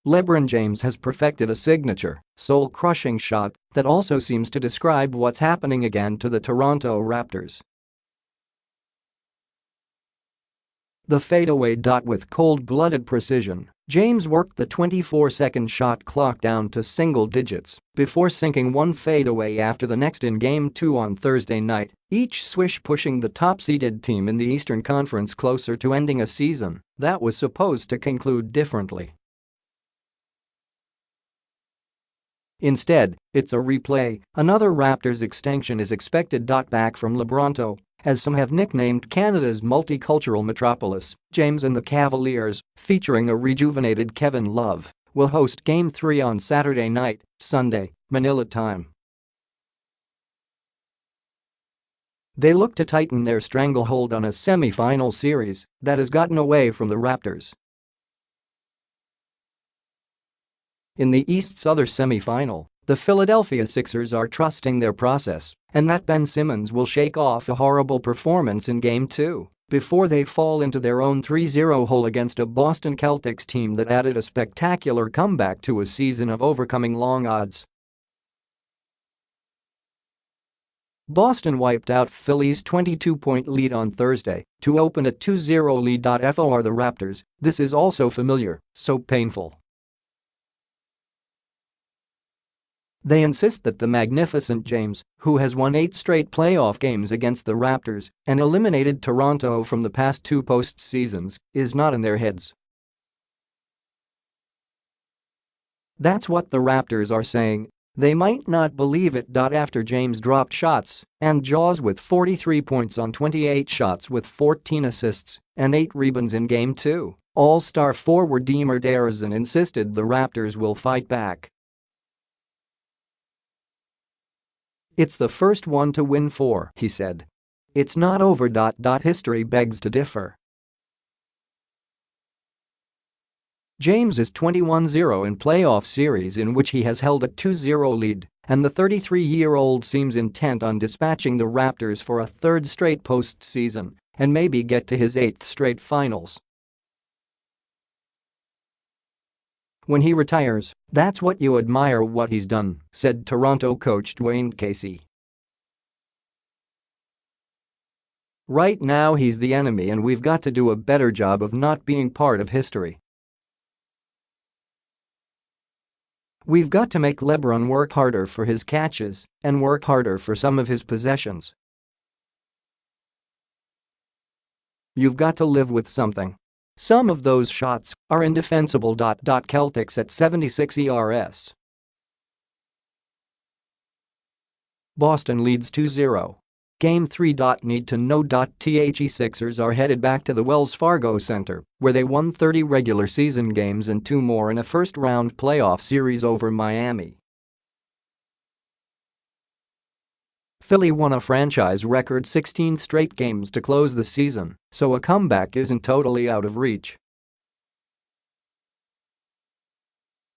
LeBron James has perfected a signature, soul-crushing shot that also seems to describe what's happening again to the Toronto Raptors. The fadeaway. With cold-blooded precision, James worked the 24-second shot clock down to single digits before sinking one fadeaway after the next in Game 2 on Thursday night, each swish pushing the top-seeded team in the Eastern Conference closer to ending a season that was supposed to conclude differently. Instead, it's a replay. Another Raptors extinction is expected. Back from LeBronto, as some have nicknamed Canada's multicultural metropolis, James and the Cavaliers, featuring a rejuvenated Kevin Love, will host Game 3 on Saturday night, Sunday, Manila time. They look to tighten their stranglehold on a semifinal series that has gotten away from the Raptors. In the East's other semifinal, the Philadelphia Sixers are trusting their process and that Ben Simmons will shake off a horrible performance in Game 2 before they fall into their own 3-0 hole against a Boston Celtics team that added a spectacular comeback to a season of overcoming long odds. Boston wiped out Philly's 22-point lead on Thursday to open a 2-0 lead. For the Raptors, this is also familiar, so painful. They insist that the magnificent James, who has won 8 straight playoff games against the Raptors and eliminated Toronto from the past 2 postseasons, is not in their heads. That's what the Raptors are saying. They might not believe it. After James dropped shots and jaws with 43 points on 28 shots with 14 assists and 8 rebounds in Game 2, All-Star forward DeMar DeRozan insisted the Raptors will fight back. "It's the first one to win 4," he said. "It's not over. History begs to differ." James is 21-0 in playoff series in which he has held a 2-0 lead, and the 33-year-old seems intent on dispatching the Raptors for a 3rd straight postseason and maybe get to his 8th straight finals. "When he retires, that's what you admire what he's done," said Toronto coach Dwayne Casey. "Right now he's the enemy and we've got to do a better job of not being part of history. We've got to make LeBron work harder for his catches and work harder for some of his possessions. You've got to live with something. Some of those shots are indefensible. Celtics at 76 ERS. Boston leads 2-0. Game 3. Need to know. The Sixers are headed back to the Wells Fargo Center, where they won 30 regular season games and 2 more in a first-round playoff series over Miami. Philly won a franchise record 16 straight games to close the season, so a comeback isn't totally out of reach.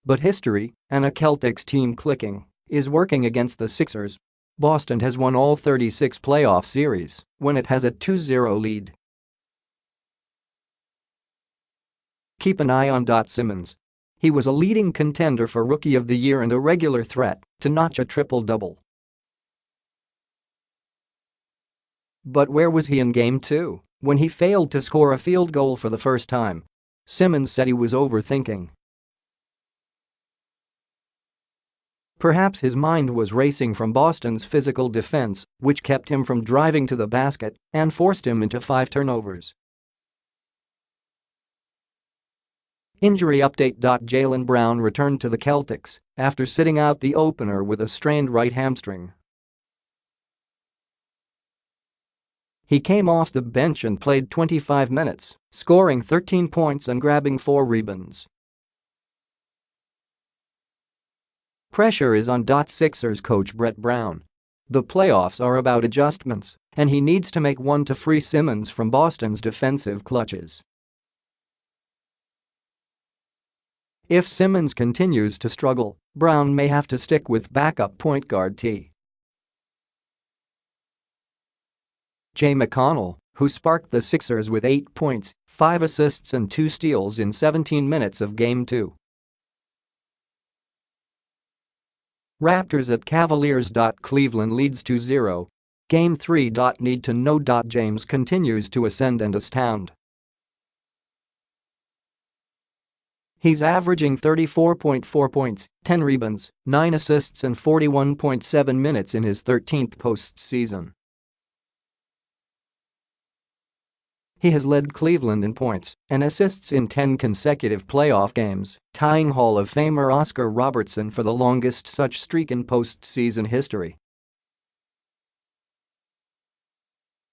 But history, and a Celtics team clicking, is working against the Sixers. Boston has won all 36 playoff series when it has a 2-0 lead. Keep an eye on Simmons. He was a leading contender for Rookie of the Year and a regular threat to notch a triple-double. But where was he in Game 2 when he failed to score a field goal for the first time? Simmons said he was overthinking. Perhaps his mind was racing from Boston's physical defense, which kept him from driving to the basket and forced him into 5 turnovers. Injury update. Jaylen Brown returned to the Celtics after sitting out the opener with a strained right hamstring. He came off the bench and played 25 minutes, scoring 13 points and grabbing 4 rebounds. Pressure is on. Sixers coach Brett Brown. The playoffs are about adjustments, and he needs to make one to free Simmons from Boston's defensive clutches. If Simmons continues to struggle, Brown may have to stick with backup point guard T. J. McConnell, who sparked the Sixers with 8 points, 5 assists and 2 steals in 17 minutes of Game 2. Raptors at Cavaliers. Cleveland leads 2-0. Game 3. Need to know. James continues to ascend and astound. He's averaging 34.4 points, 10 rebounds, 9 assists and 41.7 minutes in his 13th postseason. He has led Cleveland in points and assists in 10 consecutive playoff games, tying Hall of Famer Oscar Robertson for the longest such streak in postseason history.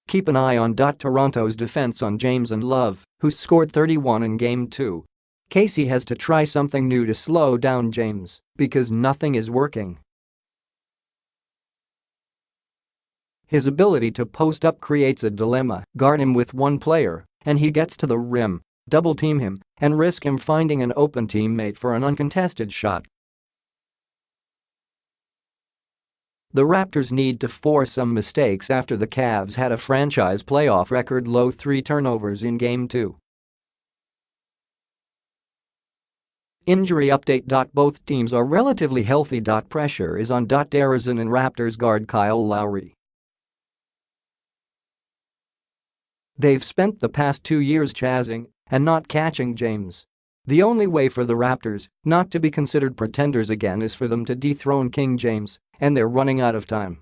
Keep an eye on Toronto's defense on James and Love, who scored 31 in Game 2. Casey has to try something new to slow down James because nothing is working. His ability to post up creates a dilemma: guard him with one player and he gets to the rim, double team him, and risk him finding an open teammate for an uncontested shot. The Raptors need to force some mistakes after the Cavs had a franchise playoff record low 3 turnovers in Game 2. Injury update. Both teams are relatively healthy. Pressure is on. DeRozan and Raptors guard Kyle Lowry. They've spent the past 2 years chasing and not catching James. The only way for the Raptors not to be considered pretenders again is for them to dethrone King James, and they're running out of time.